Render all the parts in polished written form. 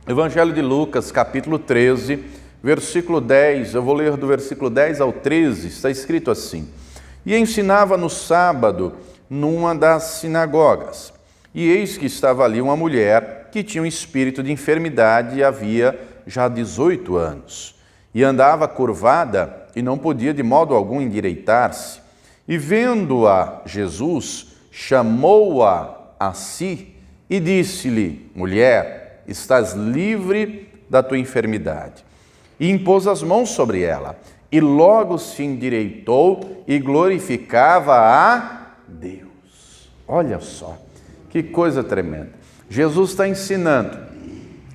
Evangelho de Lucas, capítulo 13, versículo 10, eu vou ler do versículo 10 ao 13, está escrito assim: E ensinava no sábado numa das sinagogas, e eis que estava ali uma mulher que tinha um espírito de enfermidade e havia já 18 anos, e andava curvada e não podia de modo algum endireitar-se. E vendo-a Jesus, chamou-a a si e disse-lhe: Mulher, estás livre da tua enfermidade. E impôs as mãos sobre ela, e logo se endireitou e glorificava a Deus. Olha só, que coisa tremenda. Jesus está ensinando.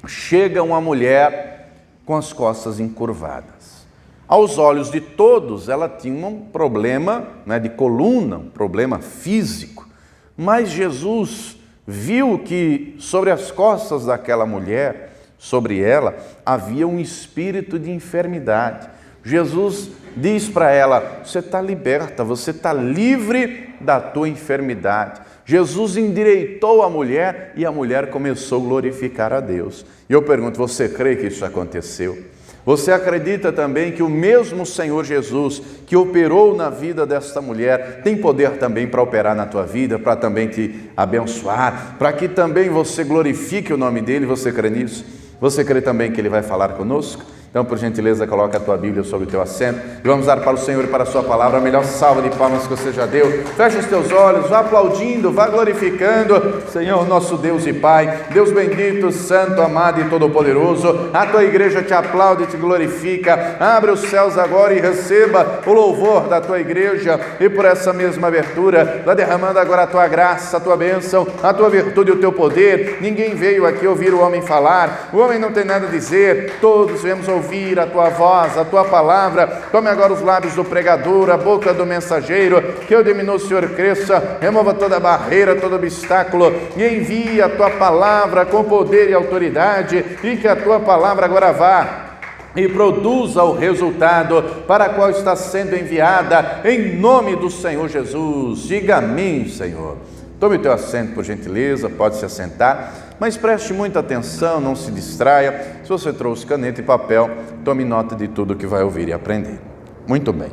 Chega uma mulher com as costas encurvadas. Aos olhos de todos, ela tinha um problema de coluna, um problema físico. Mas Jesus viu que sobre as costas daquela mulher, sobre ela, havia um espírito de enfermidade. Jesus diz para ela: você está liberta, você está livre da tua enfermidade. Jesus endireitou a mulher e a mulher começou a glorificar a Deus. E eu pergunto, você crê que isso aconteceu? Você acredita também que o mesmo Senhor Jesus que operou na vida desta mulher tem poder também para operar na tua vida, para também te abençoar, para que também você glorifique o nome dele? Você crê nisso? Você crê também que ele vai falar conosco? Então, por gentileza, coloca a tua Bíblia sobre o teu assento e vamos dar para o Senhor e para a sua palavra a melhor salva de palmas que você já deu. Fecha os teus olhos, vá aplaudindo, vá glorificando. Senhor, nosso Deus e Pai, Deus bendito, santo, amado e todo-poderoso, a tua igreja te aplaude e te glorifica. Abre os céus agora e receba o louvor da tua igreja, e por essa mesma abertura, vai derramando agora a tua graça, a tua bênção, a tua virtude e o teu poder. Ninguém veio aqui ouvir o homem falar, o homem não tem nada a dizer, todos viemos ouvir a tua voz, a tua palavra. Tome agora os lábios do pregador, a boca do mensageiro, que eu diminua, o Senhor cresça, remova toda barreira, todo obstáculo, e envie a tua palavra com poder e autoridade, e que a tua palavra agora vá e produza o resultado para qual está sendo enviada, em nome do Senhor Jesus. Diga amém, Senhor. Tome o teu assento, por gentileza, pode se assentar, mas preste muita atenção, não se distraia. Se você trouxe caneta e papel, tome nota de tudo que vai ouvir e aprender. Muito bem.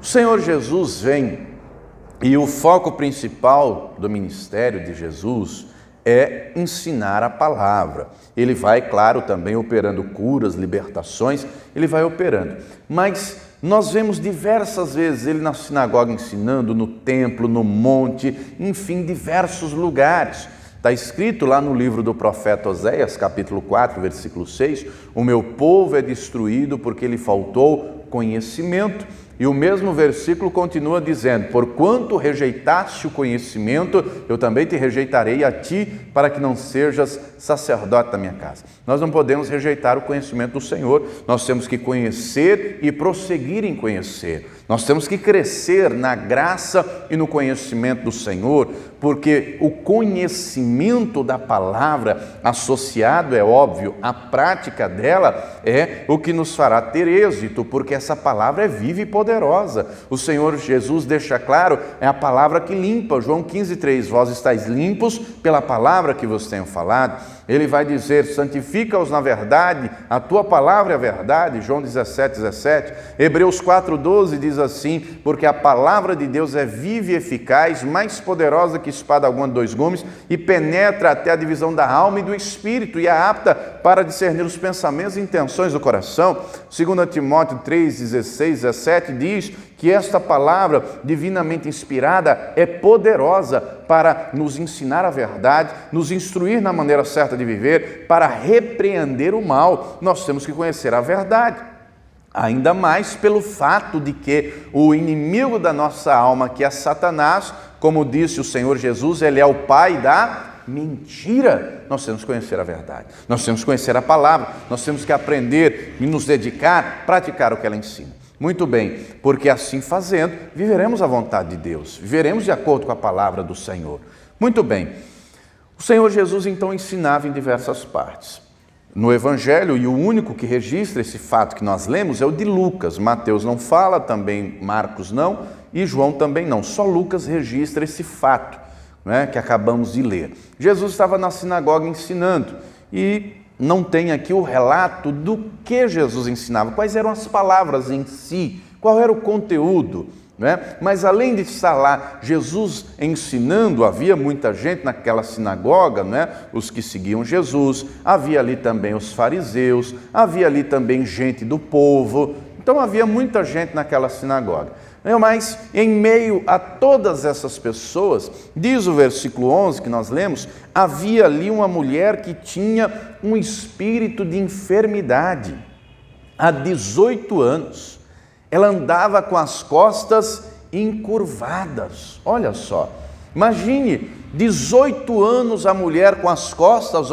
O Senhor Jesus vem, e o foco principal do ministério de Jesus é ensinar a palavra. Ele vai, claro, também operando curas, libertações, ele vai operando. Mas nós vemos diversas vezes ele na sinagoga ensinando, no templo, no monte, enfim, diversos lugares. Está escrito lá no livro do profeta Oséias, capítulo 4, versículo 6, o meu povo é destruído porque lhe faltou conhecimento. E o mesmo versículo continua dizendo: porquanto rejeitaste o conhecimento, eu também te rejeitarei a ti, para que não sejas sacerdote da minha casa. Nós não podemos rejeitar o conhecimento do Senhor, nós temos que conhecer e prosseguir em conhecer. Nós temos que crescer na graça e no conhecimento do Senhor, porque o conhecimento da palavra, associado, é óbvio, à prática dela, é o que nos fará ter êxito, porque essa palavra é viva e poderosa. O Senhor Jesus deixa claro, é a palavra que limpa. João 15:3, vós estáis limpos pela palavra que vos tenho falado. Ele vai dizer: santifica-os na verdade, a tua palavra é a verdade. João 17:17. Hebreus 4:12 diz assim: porque a palavra de Deus é viva e eficaz, mais poderosa que espada alguma de dois gumes, e penetra até a divisão da alma e do espírito, e é apta para discernir os pensamentos e intenções do coração. 2 Timóteo 3:16, 17 diz que esta palavra divinamente inspirada é poderosa para nos ensinar a verdade, nos instruir na maneira certa de viver, para repreender o mal. Nós temos que conhecer a verdade. Ainda mais pelo fato de que o inimigo da nossa alma, que é Satanás, como disse o Senhor Jesus, ele é o pai da mentira. Nós temos que conhecer a verdade, nós temos que conhecer a palavra, nós temos que aprender e nos dedicar, praticar o que ela ensina. Muito bem, porque assim fazendo, viveremos a vontade de Deus, viveremos de acordo com a palavra do Senhor. Muito bem, o Senhor Jesus então ensinava em diversas partes. No Evangelho, e o único que registra esse fato que nós lemos é o de Lucas. Mateus não fala, também Marcos não, e João também não. Só Lucas registra esse fato, que acabamos de ler. Jesus estava na sinagoga ensinando, e não tem aqui o relato do que Jesus ensinava, quais eram as palavras em si, qual era o conteúdo, né? Mas além de estar lá Jesus ensinando, havia muita gente naquela sinagoga, né? Os que seguiam Jesus, havia ali também os fariseus, havia ali também gente do povo, então havia muita gente naquela sinagoga. Mas em meio a todas essas pessoas, diz o versículo 11 que nós lemos, havia ali uma mulher que tinha um espírito de enfermidade há 18 anos. Ela andava com as costas encurvadas. Olha só, imagine 18 anos a mulher com as costas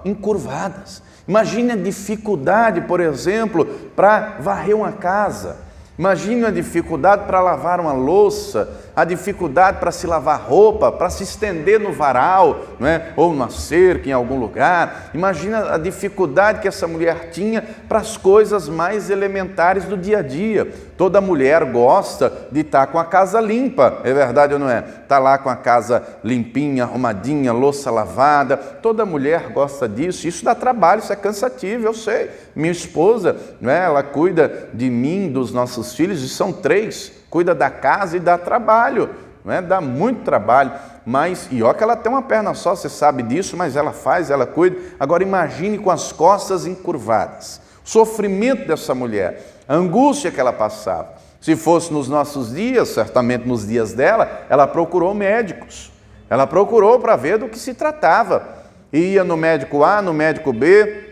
encurvadas. Imagine a dificuldade, por exemplo, para varrer uma casa. Imagine a dificuldade para lavar uma louça, a dificuldade para se lavar roupa, para se estender no varal, não é? Ou na cerca, em algum lugar. Imagina a dificuldade que essa mulher tinha para as coisas mais elementares do dia a dia. Toda mulher gosta de estar com a casa limpa, é verdade ou não é? Está lá com a casa limpinha, arrumadinha, louça lavada. Toda mulher gosta disso. Isso dá trabalho, isso é cansativo, eu sei. Minha esposa, não é? Ela cuida de mim, dos nossos filhos, e são 3, cuida da casa e dá trabalho, não é? Dá muito trabalho, mas, e ó que ela tem uma perna só, você sabe disso, mas ela faz, ela cuida. Agora imagine com as costas encurvadas, o sofrimento dessa mulher, a angústia que ela passava. Se fosse nos nossos dias, certamente nos dias dela, ela procurou médicos, ela procurou para ver do que se tratava, ia no médico A, no médico B,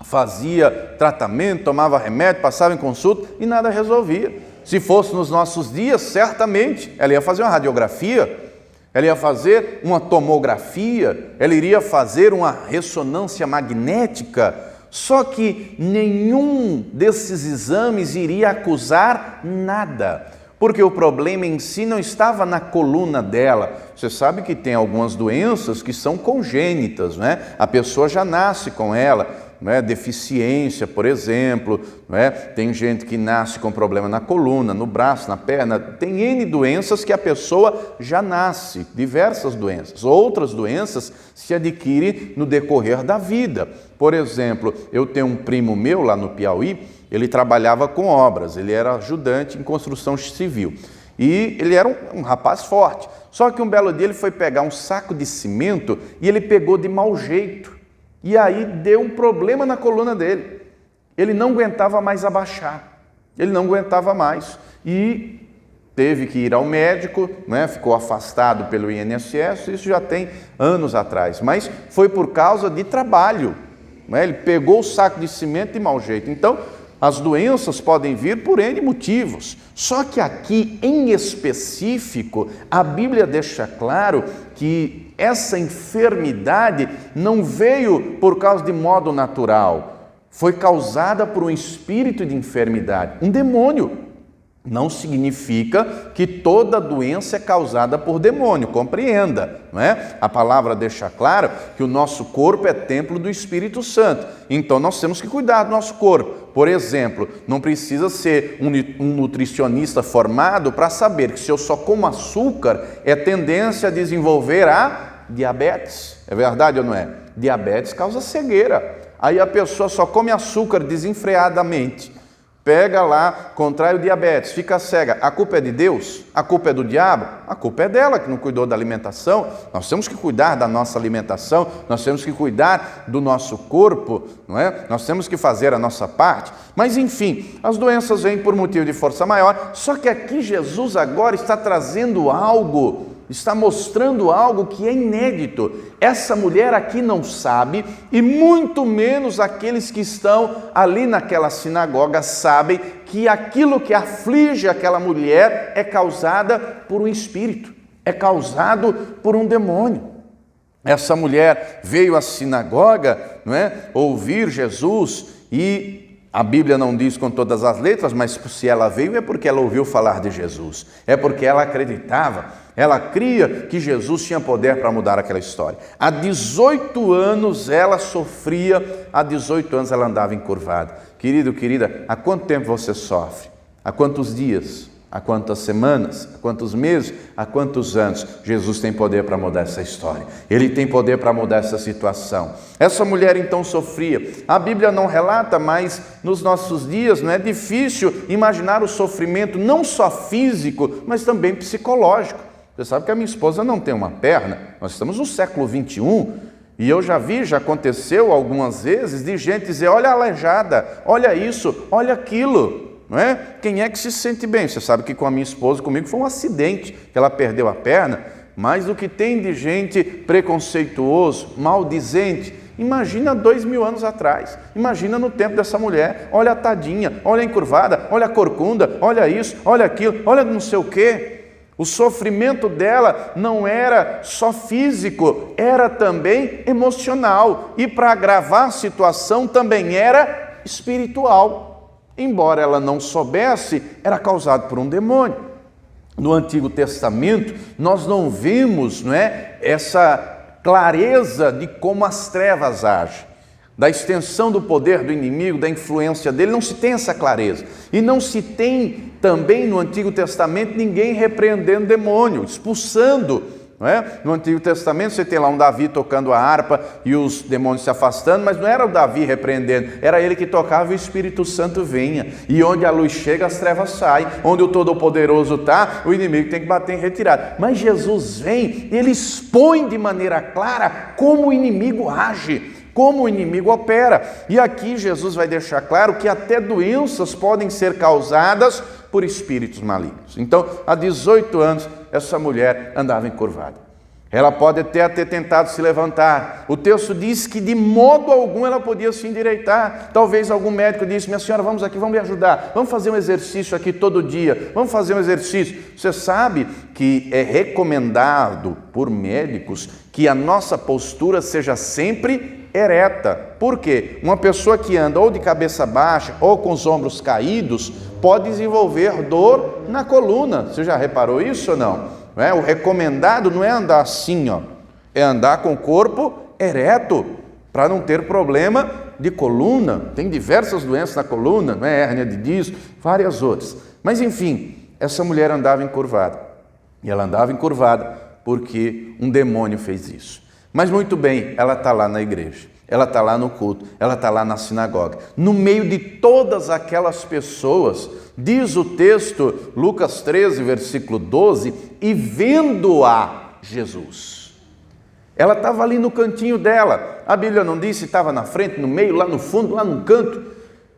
fazia tratamento, tomava remédio, passava em consulta e nada resolvia. Se fosse nos nossos dias, certamente ela ia fazer uma radiografia, ela ia fazer uma tomografia, ela iria fazer uma ressonância magnética, só que nenhum desses exames iria acusar nada, porque o problema em si não estava na coluna dela. Você sabe que tem algumas doenças que são congênitas, né? A pessoa já nasce com ela. Não é? Deficiência, por exemplo, não é? Tem gente que nasce com problema na coluna, no braço, na perna, tem N doenças que a pessoa já nasce, diversas doenças. Outras doenças se adquirem no decorrer da vida. Por exemplo, eu tenho um primo meu lá no Piauí, ele trabalhava com obras, ele era ajudante em construção civil e ele era um rapaz forte, só que um belo dia ele foi pegar um saco de cimento e ele pegou de mau jeito. E aí deu um problema na coluna dele. Ele não aguentava mais abaixar. Ele não aguentava mais. E teve que ir ao médico, né? Ficou afastado pelo INSS, isso já tem anos atrás. Mas foi por causa de trabalho, né? Ele pegou o saco de cimento de mau jeito. Então, as doenças podem vir por N motivos. Só que aqui, em específico, a Bíblia deixa claro que essa enfermidade não veio por causa de modo natural. Foi causada por um espírito de enfermidade, um demônio. Não significa que toda doença é causada por demônio, compreenda, não é? A palavra deixa claro que o nosso corpo é templo do Espírito Santo, então nós temos que cuidar do nosso corpo. Por exemplo, não precisa ser um nutricionista formado para saber que se eu só como açúcar, é tendência a desenvolver a diabetes, é verdade ou não é? Diabetes causa cegueira, aí a pessoa só come açúcar desenfreadamente, pega lá, contrai o diabetes, fica cega. A culpa é de Deus? A culpa é do diabo? A culpa é dela que não cuidou da alimentação. Nós temos que cuidar da nossa alimentação, nós temos que cuidar do nosso corpo, não é? Nós temos que fazer a nossa parte. Mas enfim, as doenças vêm por motivo de força maior, só que aqui Jesus agora está trazendo algo, está mostrando algo que é inédito. Essa mulher aqui não sabe, e muito menos aqueles que estão ali naquela sinagoga sabem que aquilo que aflige aquela mulher é causada por um espírito, é causado por um demônio. Essa mulher veio à sinagoga, não é? Ouvir Jesus, e a Bíblia não diz com todas as letras, mas se ela veio é porque ela ouviu falar de Jesus, é porque ela acreditava. Ela cria que Jesus tinha poder para mudar aquela história. Há 18 anos ela sofria, há 18 anos ela andava encurvada. Querido, querida, há quanto tempo você sofre? Há quantos dias? há quantas semanas, há quantos meses, há quantos anos. Jesus tem poder para mudar essa história. Ele tem poder para mudar essa situação. Essa mulher então sofria. A Bíblia não relata, mas nos nossos dias não é difícil imaginar o sofrimento não só físico, mas também psicológico. Você sabe que a minha esposa não tem uma perna. Nós estamos no século 21 e eu já aconteceu algumas vezes de gente dizer, olha a aleijada, olha isso, olha aquilo. Não é? Quem é que se sente bem? Você sabe que com a minha esposa, comigo, foi um acidente, que ela perdeu a perna, mas o que tem de gente preconceituoso, maldizente, imagina 2000 anos atrás, imagina no tempo dessa mulher, olha a tadinha, olha a encurvada, olha a corcunda, olha isso, olha aquilo, olha não sei o quê. O sofrimento dela não era só físico, era também emocional, e para agravar a situação também era espiritual. Embora ela não soubesse, era causado por um demônio. No Antigo Testamento, nós não vemos, essa clareza de como as trevas agem, da extensão do poder do inimigo, da influência dele, não se tem essa clareza. E não se tem também no Antigo Testamento ninguém repreendendo demônio, expulsando. Não é? No Antigo Testamento você tem lá um Davi tocando a harpa e os demônios se afastando, mas não era o Davi repreendendo, era ele que tocava e o Espírito Santo vinha. E onde a luz chega, as trevas saem. Onde o Todo-Poderoso está, o inimigo tem que bater em retirada. Mas Jesus vem, ele expõe de maneira clara como o inimigo age, como o inimigo opera. E aqui Jesus vai deixar claro que até doenças podem ser causadas por espíritos malignos. Então, há 18 anos, essa mulher andava encurvada. Ela pode até ter tentado se levantar. O texto diz que de modo algum ela podia se endireitar. Talvez algum médico disse, minha senhora, vamos aqui, vamos me ajudar. Vamos fazer um exercício aqui todo dia. Vamos fazer um exercício. Você sabe que é recomendado por médicos que a nossa postura seja sempre ereta. Por quê? Uma pessoa que anda ou de cabeça baixa ou com os ombros caídos pode desenvolver dor na coluna. Você já reparou isso ou não? O recomendado não é andar assim, é andar com o corpo ereto, para não ter problema de coluna. Tem diversas doenças na coluna, hérnia de disco, várias outras. Mas enfim, essa mulher andava encurvada. E ela andava encurvada porque um demônio fez isso. Mas muito bem, ela está lá na igreja, ela está lá no culto, ela está lá na sinagoga. No meio de todas aquelas pessoas, diz o texto, Lucas 13, versículo 12, e vendo-a Jesus. Ela estava ali no cantinho dela. A Bíblia não diz se estava na frente, no meio, lá no fundo, lá no canto.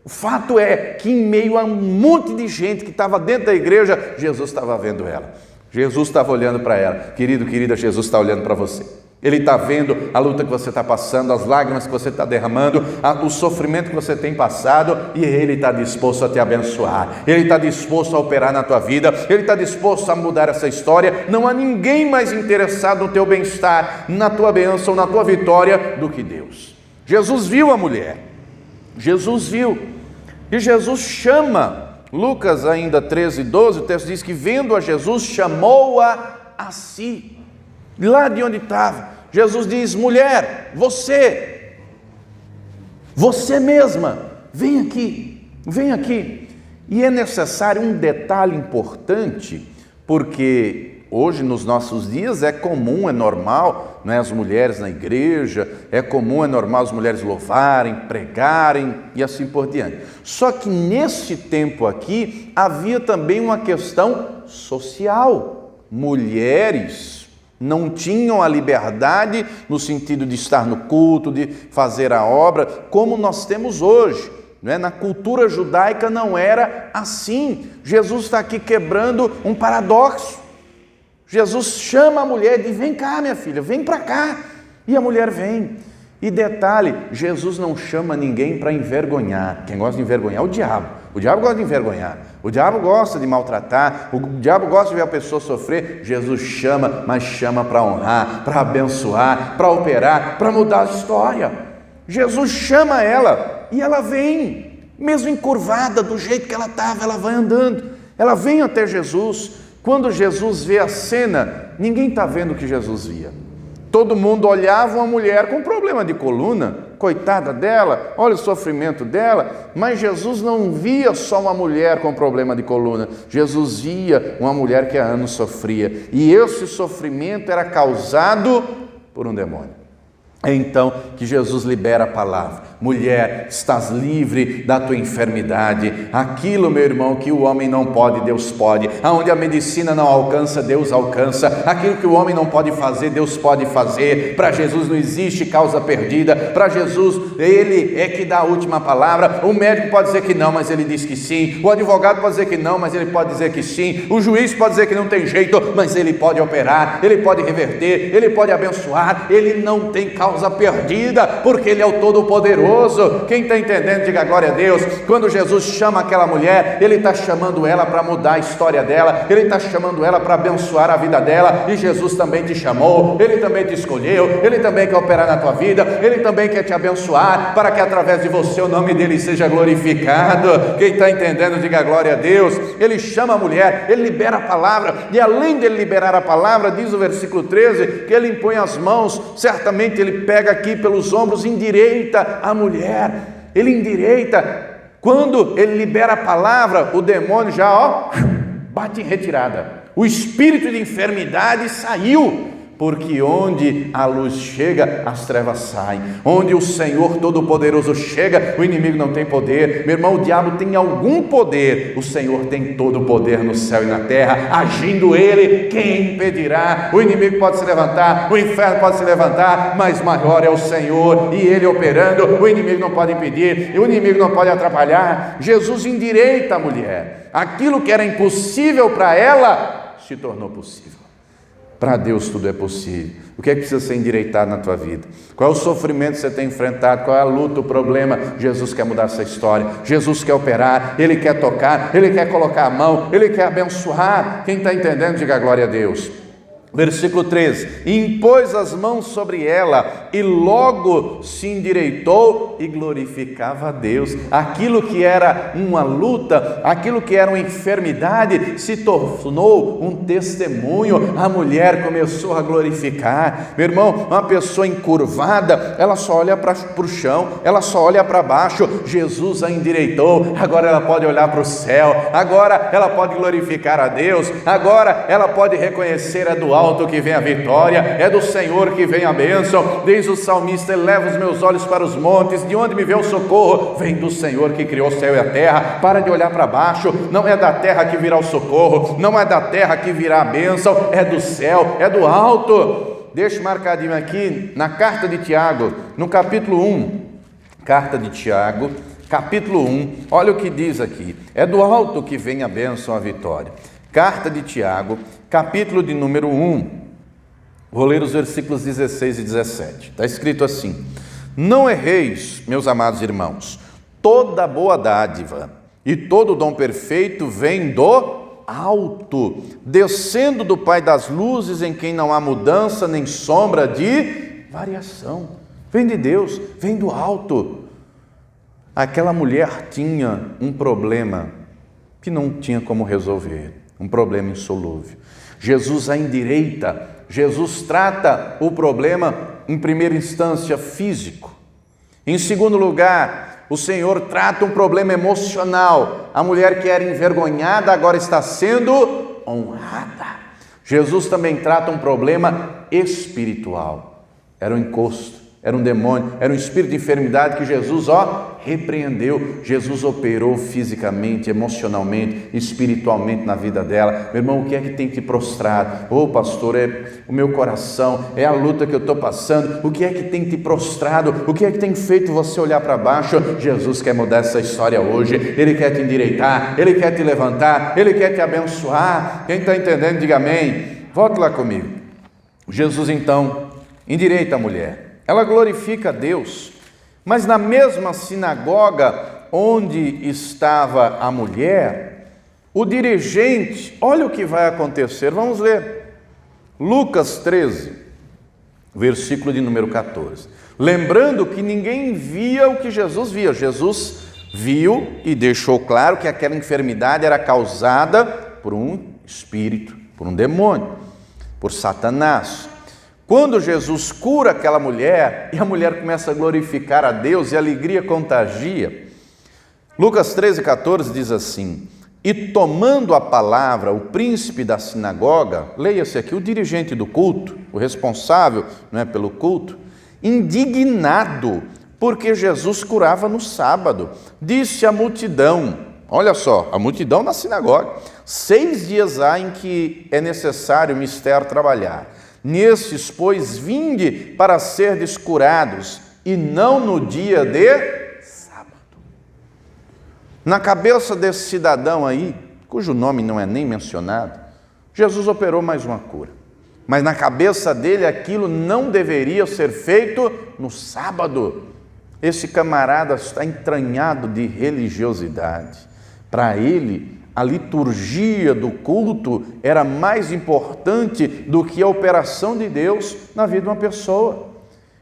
O fato é que em meio a um monte de gente que estava dentro da igreja, Jesus estava vendo ela. Jesus estava olhando para ela. Querido, querida, Jesus está olhando para você. Ele está vendo a luta que você está passando, as lágrimas que você está derramando, o sofrimento que você tem passado, e Ele está disposto a te abençoar. Ele está disposto a operar na tua vida. Ele está disposto a mudar essa história. Não há ninguém mais interessado no teu bem-estar, na tua bênção, na tua vitória, do que Deus. Jesus viu a mulher. Jesus viu. E Jesus chama. Lucas ainda 13, 12, o texto diz que vendo a Jesus, chamou-a a si. Lá de onde estava, Jesus diz, mulher, você mesma, vem aqui. E é necessário um detalhe importante, porque hoje nos nossos dias é comum, é normal, as mulheres na igreja, é comum, é normal as mulheres louvarem, pregarem e assim por diante. Só que nesse tempo aqui havia também uma questão social. Mulheres não tinham a liberdade no sentido de estar no culto, de fazer a obra, como nós temos hoje. Na cultura judaica não era assim. Jesus está aqui quebrando um paradoxo. Jesus chama a mulher e diz, vem cá, minha filha, vem para cá. E a mulher vem. E detalhe, Jesus não chama ninguém para envergonhar. Quem gosta de envergonhar é o diabo. O diabo gosta de envergonhar. O diabo gosta de maltratar. O diabo gosta de ver a pessoa sofrer. Jesus chama, mas chama para honrar, para abençoar, para operar, para mudar a história. Jesus chama ela e ela vem, mesmo encurvada do jeito que ela estava, ela vai andando. Ela vem até Jesus. Quando Jesus vê a cena, ninguém está vendo o que Jesus via. Todo mundo olhava uma mulher com problema de coluna, coitada dela, olha o sofrimento dela. Mas Jesus não via só uma mulher com problema de coluna, Jesus via uma mulher que há anos sofria, e esse sofrimento era causado por um demônio. É então que Jesus libera a palavra: mulher, estás livre da tua enfermidade. Aquilo, meu irmão, que o homem não pode, Deus pode. Aonde a medicina não alcança, Deus alcança. Aquilo que o homem não pode fazer, Deus pode fazer. Para Jesus não existe causa perdida. Para Jesus, Ele é que dá a última palavra. O médico pode dizer que não, mas Ele diz que sim. O advogado pode dizer que não, mas Ele pode dizer que sim. O juiz pode dizer que não tem jeito, mas Ele pode operar, Ele pode reverter, Ele pode abençoar. Ele não tem causa perdida, porque Ele é o Todo-Poderoso. Quem está entendendo, diga glória a Deus. Quando Jesus chama aquela mulher, Ele está chamando ela para mudar a história dela, Ele está chamando ela para abençoar a vida dela. E Jesus também te chamou, Ele também te escolheu, Ele também quer operar na tua vida, Ele também quer te abençoar, para que através de você o nome dEle seja glorificado. Quem está entendendo, diga glória a Deus. Ele chama a mulher, Ele libera a palavra, e além de Ele liberar a palavra, diz o versículo 13, que Ele impõe as mãos. Certamente Ele pega aqui pelos ombros, endireita a mulher, Ele endireita. Quando Ele libera a palavra, o demônio já bate em retirada. O espírito de enfermidade saiu, porque onde a luz chega, as trevas saem. Onde o Senhor Todo-Poderoso chega, o inimigo não tem poder. Meu irmão, o diabo tem algum poder, o Senhor tem todo o poder no céu e na terra. Agindo Ele, quem impedirá? O inimigo pode se levantar, o inferno pode se levantar, mas maior é o Senhor, e Ele operando, o inimigo não pode impedir, o inimigo não pode atrapalhar. Jesus endireita a mulher. Aquilo que era impossível para ela, se tornou possível. Para Deus tudo é possível. O que é que precisa ser endireitado na tua vida? Qual é o sofrimento que você tem enfrentado? Qual é a luta, o problema? Jesus quer mudar essa história. Jesus quer operar, Ele quer tocar, Ele quer colocar a mão, Ele quer abençoar. Quem está entendendo, diga glória a Deus. Versículo 13: impôs as mãos sobre ela e logo se endireitou e glorificava a Deus. Aquilo que era uma luta, aquilo que era uma enfermidade, se tornou um testemunho. A mulher começou a glorificar. Meu irmão, uma pessoa encurvada, ela só olha para o chão, ela só olha para baixo. Jesus a endireitou, agora ela pode olhar para o céu, agora ela pode glorificar a Deus, agora ela pode reconhecer a do alto que vem a vitória, é do Senhor que vem a bênção. Diz o salmista: eleva os meus olhos para os montes, de onde me vem o socorro? Vem do Senhor que criou o céu e a terra. Para de olhar para baixo, não é da terra que virá o socorro, não é da terra que virá a bênção, é do céu, é do alto. Deixa marcadinho aqui na carta de Tiago, no capítulo 1, carta de Tiago, capítulo 1, olha o que diz aqui: é do alto que vem a bênção, a vitória. Carta de Tiago, capítulo de número 1, vou ler os versículos 16 e 17, está escrito assim: não erreis, meus amados irmãos, toda boa dádiva e todo dom perfeito vem do alto, descendo do Pai das luzes, em quem não há mudança nem sombra de variação. Vem de Deus, vem do alto. Aquela mulher tinha um problema que não tinha como resolver, um problema insolúvel. Jesus a endireita, Jesus trata o problema, em primeira instância, físico. Em segundo lugar, o Senhor trata um problema emocional. A mulher que era envergonhada agora está sendo honrada. Jesus também trata um problema espiritual. Era um encosto, era um demônio, era um espírito de enfermidade que Jesus repreendeu. Jesus operou fisicamente, emocionalmente, espiritualmente na vida dela. Meu irmão, o que é que tem te prostrado? Pastor, é o meu coração, é a luta que eu estou passando. O que é que tem te prostrado? O que é que tem feito você olhar para baixo? Jesus quer mudar essa história hoje. Ele quer te endireitar, Ele quer te levantar, Ele quer te abençoar. Quem está entendendo, diga amém. Volte lá comigo. Jesus então endireita a mulher. Ela glorifica a Deus, mas na mesma sinagoga onde estava a mulher, o dirigente, olha o que vai acontecer, vamos ler, Lucas 13, versículo de número 14, lembrando que ninguém via o que Jesus via. Jesus viu e deixou claro que aquela enfermidade era causada por um espírito, por um demônio, por Satanás. Quando Jesus cura aquela mulher e a mulher começa a glorificar a Deus e a alegria contagia, Lucas 13,14 diz assim: e tomando a palavra, o príncipe da sinagoga, leia-se aqui, o dirigente do culto, o responsável, não é, pelo culto, indignado, porque Jesus curava no sábado, disse à multidão, olha só, a multidão na sinagoga, 6 dias há em que é necessário o mister trabalhar. Nestes, pois, vinde para serdes curados, e não no dia de sábado. Na cabeça desse cidadão aí, cujo nome não é nem mencionado, Jesus operou mais uma cura. Mas na cabeça dele aquilo não deveria ser feito no sábado. Esse camarada está entranhado de religiosidade. Para ele, a liturgia do culto era mais importante do que a operação de Deus na vida de uma pessoa.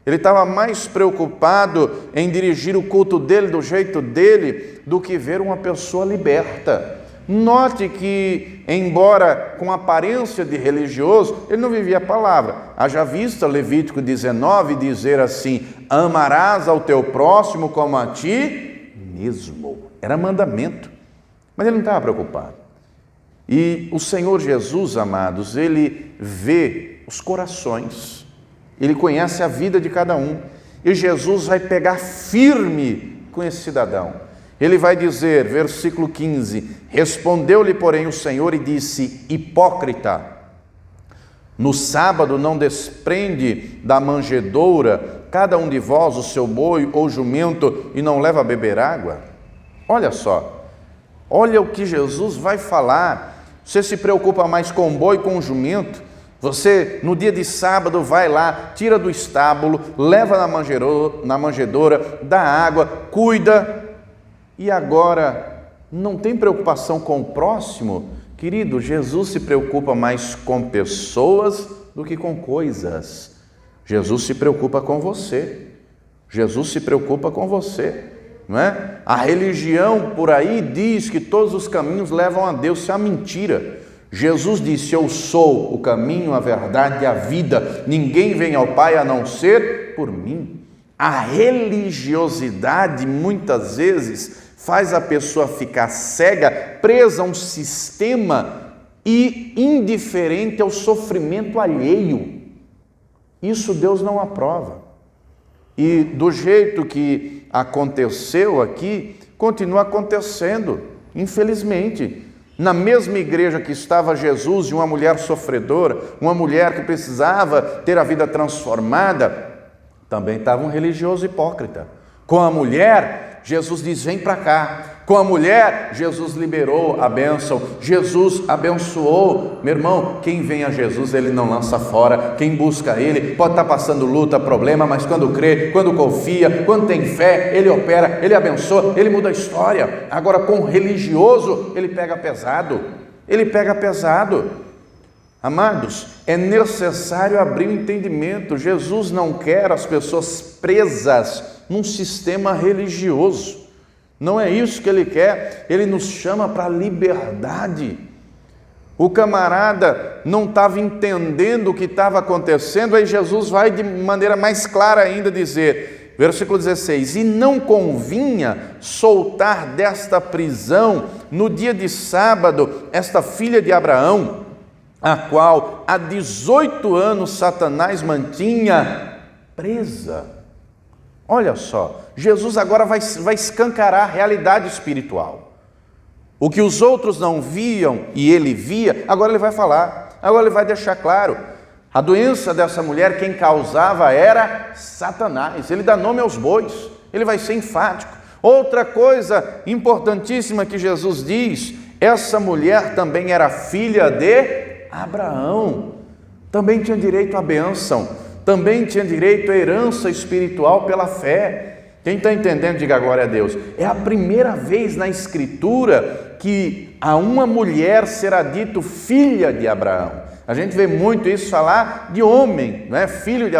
Ele estava mais preocupado em dirigir o culto dele do jeito dele do que ver uma pessoa liberta. Note que, embora com aparência de religioso, ele não vivia a palavra. Haja vista Levítico 19 dizer assim: amarás ao teu próximo como a ti mesmo. Era mandamento. Mas ele não estava preocupado. E o Senhor Jesus, amados, ele vê os corações. Ele conhece a vida de cada um. E Jesus vai pegar firme com esse cidadão. Ele vai dizer, versículo 15, respondeu-lhe, porém, o Senhor e disse: hipócrita, no sábado não desprende da manjedoura cada um de vós o seu boi ou jumento e não leva a beber água? Olha só, olha o que Jesus vai falar. Você se preocupa mais com o boi e com o jumento? Você, no dia de sábado, vai lá, tira do estábulo, leva na manjedoura, dá água, cuida. E agora, não tem preocupação com o próximo? Querido, Jesus se preocupa mais com pessoas do que com coisas. Jesus se preocupa com você. Jesus se preocupa com você, não é? A religião por aí diz que todos os caminhos levam a Deus. Isso é uma mentira. Jesus disse: eu sou o caminho, a verdade e a vida. Ninguém vem ao Pai a não ser por mim. A religiosidade, muitas vezes, faz a pessoa ficar cega, presa a um sistema e indiferente ao sofrimento alheio. Isso Deus não aprova. E do jeito que aconteceu aqui, continua acontecendo, infelizmente. Na mesma igreja que estava Jesus e uma mulher sofredora, uma mulher que precisava ter a vida transformada, também estava um religioso hipócrita. Com a mulher, Jesus diz: vem para cá. Com a mulher, Jesus liberou a bênção, Jesus abençoou. Meu irmão, quem vem a Jesus, ele não lança fora. Quem busca ele, pode estar passando luta, problema, mas quando crê, quando confia, quando tem fé, ele opera, ele abençoa, ele muda a história. Agora, com o religioso, ele pega pesado. Ele pega pesado. Amados, é necessário abrir o entendimento. Jesus não quer as pessoas presas num sistema religioso. Não é isso que ele quer. Ele nos chama para a liberdade. O camarada não estava entendendo o que estava acontecendo, aí Jesus vai de maneira mais clara ainda dizer, versículo 16, e não convinha soltar desta prisão no dia de sábado esta filha de Abraão, a qual há 18 anos Satanás mantinha presa. Olha só, Jesus agora vai escancarar a realidade espiritual. O que os outros não viam e ele via, agora ele vai falar, agora ele vai deixar claro. A doença dessa mulher, quem causava era Satanás. Ele dá nome aos bois, ele vai ser enfático. Outra coisa importantíssima que Jesus diz, essa mulher também era filha de Abraão, também tinha direito à bênção, também tinha direito à herança espiritual pela fé. Quem está entendendo, diga glória a Deus. É a primeira vez na Escritura que a uma mulher será dito filha de Abraão. A gente vê muito isso falar de homem, não é? Filho de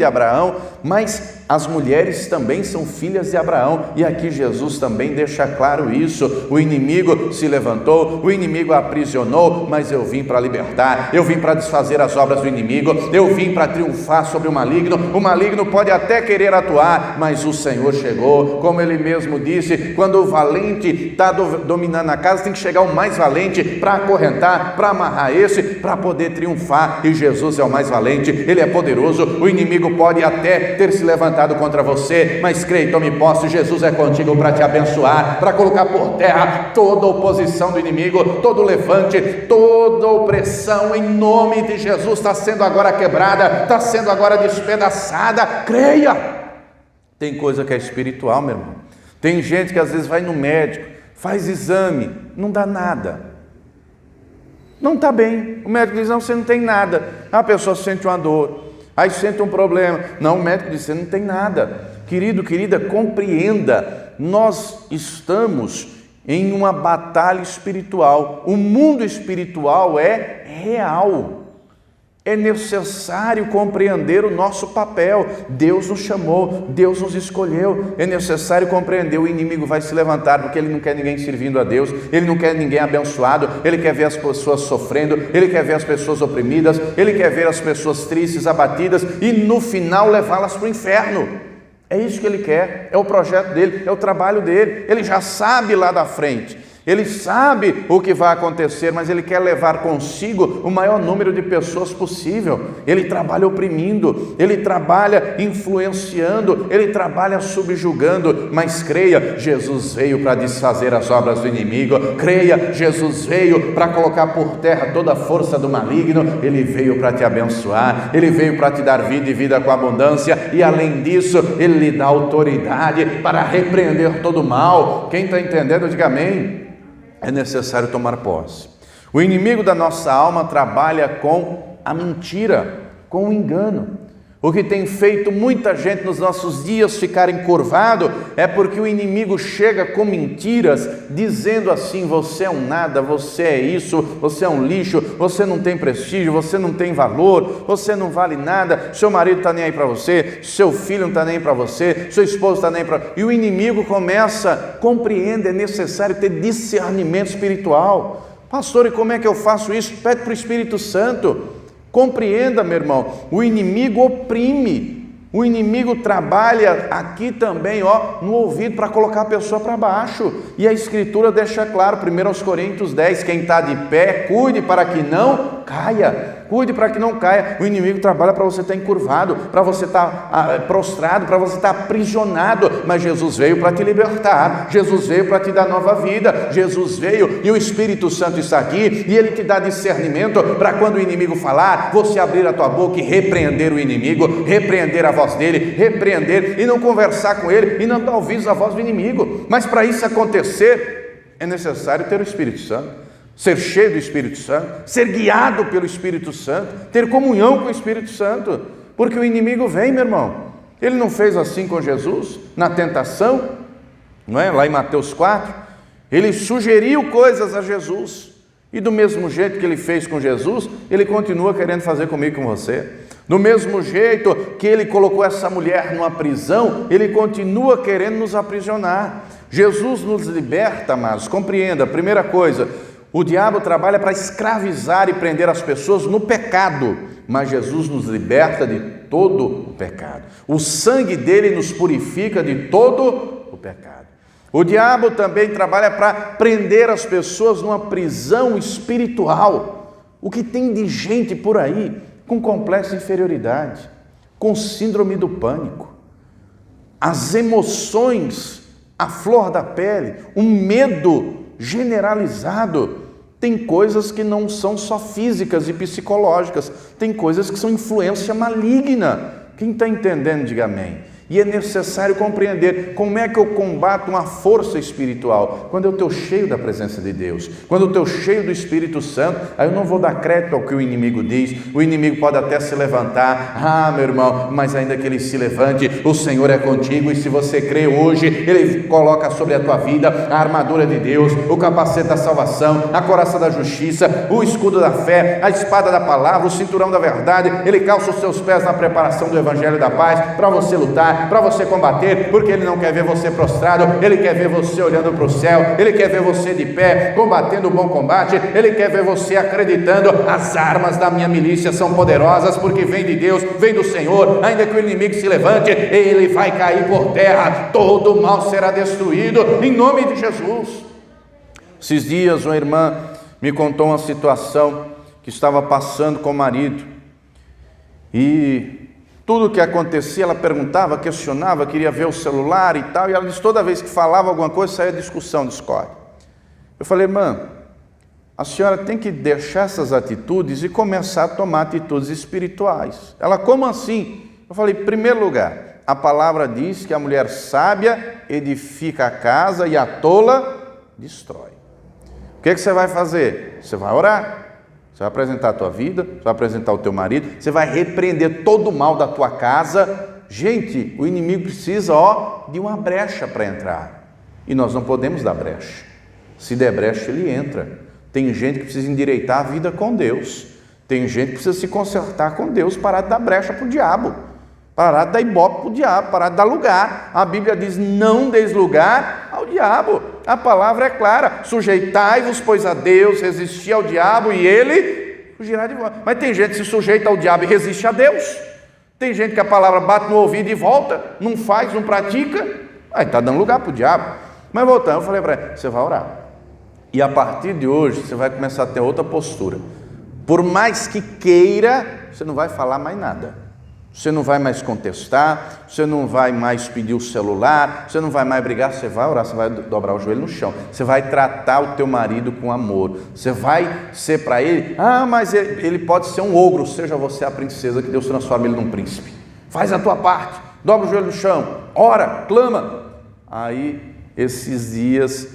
Abraão, mas as mulheres também são filhas de Abraão, e aqui Jesus também deixa claro isso. O inimigo se levantou, o inimigo a aprisionou, mas eu vim para libertar, eu vim para desfazer as obras do inimigo, eu vim para triunfar sobre o maligno pode até querer atuar, mas o Senhor chegou, como ele mesmo disse, quando o valente está dominando a casa, tem que chegar o mais valente para acorrentar, para amarrar esse, para poder triunfar, e Jesus é o mais valente, ele é poderoso, o inimigo pode até ter se levantado contra você, mas creia e tome posse, Jesus é contigo para te abençoar, para colocar por terra toda oposição do inimigo, todo levante, toda opressão, em nome de Jesus, está sendo agora quebrada, está sendo agora despedaçada, creia. Tem coisa que é espiritual, meu irmão. Tem gente que às vezes vai no médico, faz exame, não dá nada, não está bem, o médico diz, não, você não tem nada, a pessoa sente uma dor, aí sente um problema, não, o médico diz, você não tem nada. Querido, querida, compreenda, nós estamos em uma batalha espiritual, o mundo espiritual é real, é necessário compreender o nosso papel, Deus nos chamou, Deus nos escolheu, é necessário compreender, o inimigo vai se levantar, porque ele não quer ninguém servindo a Deus, ele não quer ninguém abençoado, ele quer ver as pessoas sofrendo, ele quer ver as pessoas oprimidas, ele quer ver as pessoas tristes, abatidas, e no final levá-las para o inferno. É isso que ele quer, é o projeto dele, é o trabalho dele, ele já sabe lá da frente, ele sabe o que vai acontecer, mas ele quer levar consigo o maior número de pessoas possível. Ele trabalha oprimindo, ele trabalha influenciando, ele trabalha subjugando, mas creia, Jesus veio para desfazer as obras do inimigo, creia, Jesus veio para colocar por terra toda a força do maligno, ele veio para te abençoar, ele veio para te dar vida e vida com abundância, e além disso, ele lhe dá autoridade para repreender todo o mal. Quem está entendendo, diga amém. É necessário tomar posse. O inimigo da nossa alma trabalha com a mentira, com o engano. O que tem feito muita gente nos nossos dias ficar encurvado é porque o inimigo chega com mentiras, dizendo assim, você é um nada, você é isso, você é um lixo, você não tem prestígio, você não tem valor, você não vale nada, seu marido está nem aí para você, seu filho não está nem aí para você, seu esposo está nem aí para... E o inimigo começa, compreende, é necessário ter discernimento espiritual. Pastor, e como é que eu faço isso? Pede para o Espírito Santo. Compreenda, meu irmão, o inimigo oprime, o inimigo trabalha aqui também, no ouvido para colocar a pessoa para baixo, e a Escritura deixa claro, 1 Coríntios 10, quem está de pé, cuide para que não caia, cuide para que não caia. O inimigo trabalha para você estar encurvado, para você estar prostrado, para você estar aprisionado, mas Jesus veio para te libertar, Jesus veio para te dar nova vida, Jesus veio e o Espírito Santo está aqui, e ele te dá discernimento para quando o inimigo falar, você abrir a tua boca e repreender o inimigo, repreender a voz dele, repreender e não conversar com ele e não dar ouvidos à voz do inimigo. Mas para isso acontecer é necessário ter o Espírito Santo, ser cheio do Espírito Santo, ser guiado pelo Espírito Santo, ter comunhão com o Espírito Santo, porque o inimigo vem, meu irmão, ele não fez assim com Jesus, na tentação, não é? Lá em Mateus 4, ele sugeriu coisas a Jesus, e do mesmo jeito que ele fez com Jesus, ele continua querendo fazer comigo e com você. Do mesmo jeito que ele colocou essa mulher numa prisão, ele continua querendo nos aprisionar. Jesus nos liberta, amados, compreenda, primeira coisa, o diabo trabalha para escravizar e prender as pessoas no pecado, mas Jesus nos liberta de todo o pecado. O sangue dele nos purifica de todo o pecado. O diabo também trabalha para prender as pessoas numa prisão espiritual. O que tem de gente por aí com complexo de inferioridade, com síndrome do pânico, as emoções à flor da pele, um medo generalizado. Tem coisas que não são só físicas e psicológicas, tem coisas que são influência maligna. Quem está entendendo, diga amém. E é necessário compreender como é que eu combato uma força espiritual. Quando eu estou cheio da presença de Deus, quando eu estou cheio do Espírito Santo, aí eu não vou dar crédito ao que o inimigo diz. O inimigo pode até se levantar, meu irmão, mas ainda que ele se levante, o Senhor é contigo, e se você crê hoje, ele coloca sobre a tua vida a armadura de Deus, o capacete da salvação, a coraça da justiça, o escudo da fé, a espada da palavra, o cinturão da verdade. Ele calça os seus pés na preparação do evangelho da paz, para você lutar, guerrear, para você combater, porque Ele não quer ver você prostrado, Ele quer ver você olhando para o céu, Ele quer ver você de pé, combatendo o bom combate, Ele quer ver você acreditando, as armas da minha milícia são poderosas, porque vem de Deus, vem do Senhor, ainda que o inimigo se levante, ele vai cair por terra, todo o mal será destruído, em nome de Jesus. Esses dias uma irmã me contou uma situação que estava passando com o marido, e tudo o que acontecia, ela perguntava, questionava, queria ver o celular e tal, e ela disse, toda vez que falava alguma coisa, saía discussão, discórdia. Eu falei, irmã, a senhora tem que deixar essas atitudes e começar a tomar atitudes espirituais. Ela, como assim? Eu falei, em primeiro lugar, a palavra diz que a mulher sábia edifica a casa e a tola destrói. O que você vai fazer? Você vai orar, você vai apresentar a tua vida, você vai apresentar o teu marido, você vai repreender todo o mal da tua casa. Gente, o inimigo precisa, de uma brecha para entrar, e nós não podemos dar brecha. Se der brecha, ele entra. Tem gente que precisa endireitar a vida com Deus, tem gente que precisa se consertar com Deus, parar de dar brecha para o diabo, parar de dar ibope para o diabo, parar de dar lugar. A Bíblia diz, não deis lugar ao diabo. A palavra é clara, sujeitai-vos, pois, a Deus, resisti ao diabo e ele fugirá de vós. Mas tem gente que se sujeita ao diabo e resiste a Deus. Tem gente que a palavra bate no ouvido e volta, não faz, não pratica, aí está dando lugar para o diabo. Mas voltando, eu falei para ela, você vai orar. E a partir de hoje, você vai começar a ter outra postura. Por mais que queira, você não vai falar mais nada. Você não vai mais contestar, você não vai mais pedir o celular, você não vai mais brigar, você vai orar, você vai dobrar o joelho no chão, você vai tratar o teu marido com amor, você vai ser para ele, mas ele pode ser um ogro, seja você a princesa, que Deus transforma ele num príncipe. Faz a tua parte, dobra o joelho no chão, ora, clama. Aí, esses dias,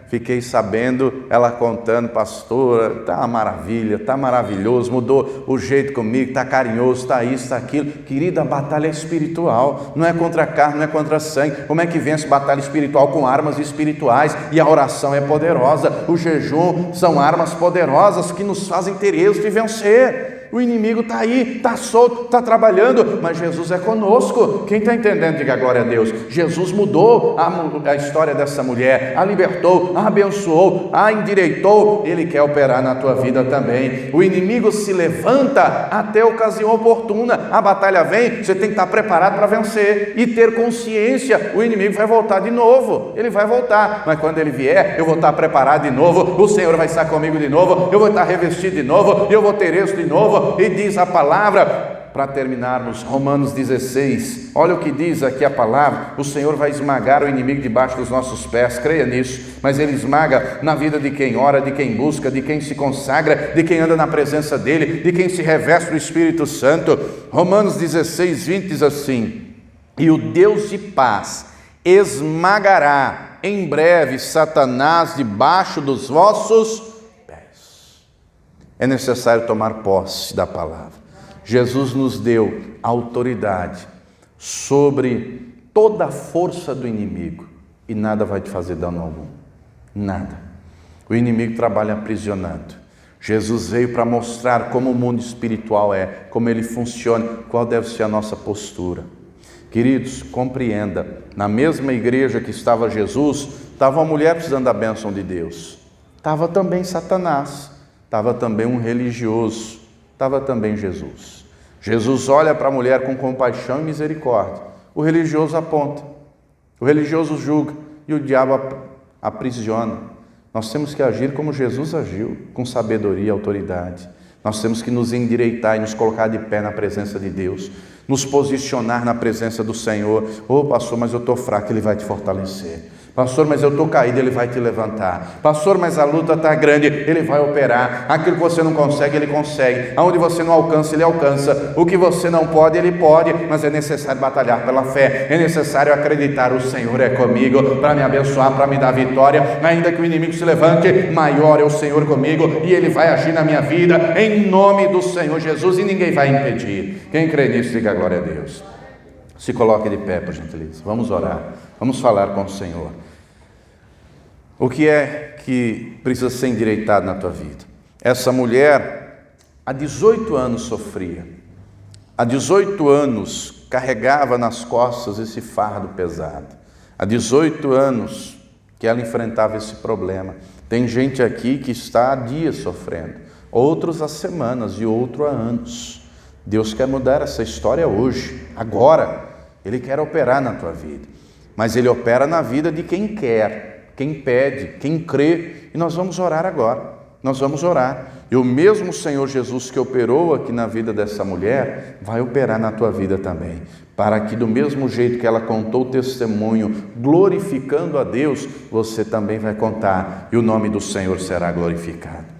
fiquei sabendo, ela contando, pastora, está uma maravilha, está maravilhoso, mudou o jeito comigo, está carinhoso, está isso, está aquilo. Querida, a batalha é espiritual, não é contra a carne, não é contra sangue. Como é que vence batalha espiritual? Com armas espirituais, e a oração é poderosa, o jejum são armas poderosas que nos fazem ter êxito e vencer. O inimigo está aí, está solto, está trabalhando, mas Jesus é conosco. Quem está entendendo, diga glória a Deus. Jesus mudou a história dessa mulher, a libertou, a abençoou, a endireitou. Ele quer operar na tua vida também. O inimigo se levanta até a ocasião oportuna. A batalha vem, você tem que estar preparado para vencer e ter consciência. O inimigo vai voltar de novo, ele vai voltar, mas quando ele vier, eu vou estar preparado de novo. O Senhor vai estar comigo de novo, eu vou estar revestido de novo, eu vou ter êxito de novo. E diz a palavra, para terminarmos, Romanos 16, olha o que diz aqui a palavra: o Senhor vai esmagar o inimigo debaixo dos nossos pés, creia nisso, mas Ele esmaga na vida de quem ora, de quem busca, de quem se consagra, de quem anda na presença dEle, de quem se reveste do Espírito Santo. Romanos 16, 20 diz assim: e o Deus de paz esmagará em breve Satanás debaixo dos vossos. É necessário tomar posse da palavra. Jesus nos deu autoridade sobre toda a força do inimigo, e nada vai te fazer dano algum, nada. O inimigo trabalha aprisionando. Jesus veio para mostrar como o mundo espiritual é, como ele funciona, qual deve ser a nossa postura. Queridos, compreenda, na mesma igreja que estava Jesus, estava uma mulher precisando da bênção de Deus, estava também Satanás, estava também um religioso, estava também Jesus. Jesus olha para a mulher com compaixão e misericórdia. O religioso aponta, o religioso julga e o diabo aprisiona. Nós temos que agir como Jesus agiu, com sabedoria e autoridade. Nós temos que nos endireitar e nos colocar de pé na presença de Deus, nos posicionar na presença do Senhor. Pastor, mas eu estou fraco, Ele vai te fortalecer. Pastor, mas eu estou caído, Ele vai te levantar. Pastor, mas a luta está grande, Ele vai operar. Aquilo que você não consegue, Ele consegue. Aonde você não alcança, Ele alcança. O que você não pode, Ele pode. Mas é necessário batalhar pela fé. É necessário acreditar, o Senhor é comigo, para me abençoar, para me dar vitória. Ainda que o inimigo se levante, maior é o Senhor comigo, e Ele vai agir na minha vida, em nome do Senhor Jesus, e ninguém vai impedir. Quem crê nisso, diga glória a Deus. Se coloque de pé, por gentileza. Vamos orar, vamos falar com o Senhor. O que é que precisa ser endireitado na tua vida? Essa mulher, há 18 anos sofria. Há 18 anos carregava nas costas esse fardo pesado. Há 18 anos que ela enfrentava esse problema. Tem gente aqui que está há dias sofrendo, outros há semanas e outro há anos. Deus quer mudar essa história hoje, agora. Ele quer operar na tua vida, mas Ele opera na vida de quem quer, quem pede, quem crê. E nós vamos orar agora, nós vamos orar. E o mesmo Senhor Jesus que operou aqui na vida dessa mulher, vai operar na tua vida também, para que do mesmo jeito que ela contou o testemunho, glorificando a Deus, você também vai contar, e o nome do Senhor será glorificado.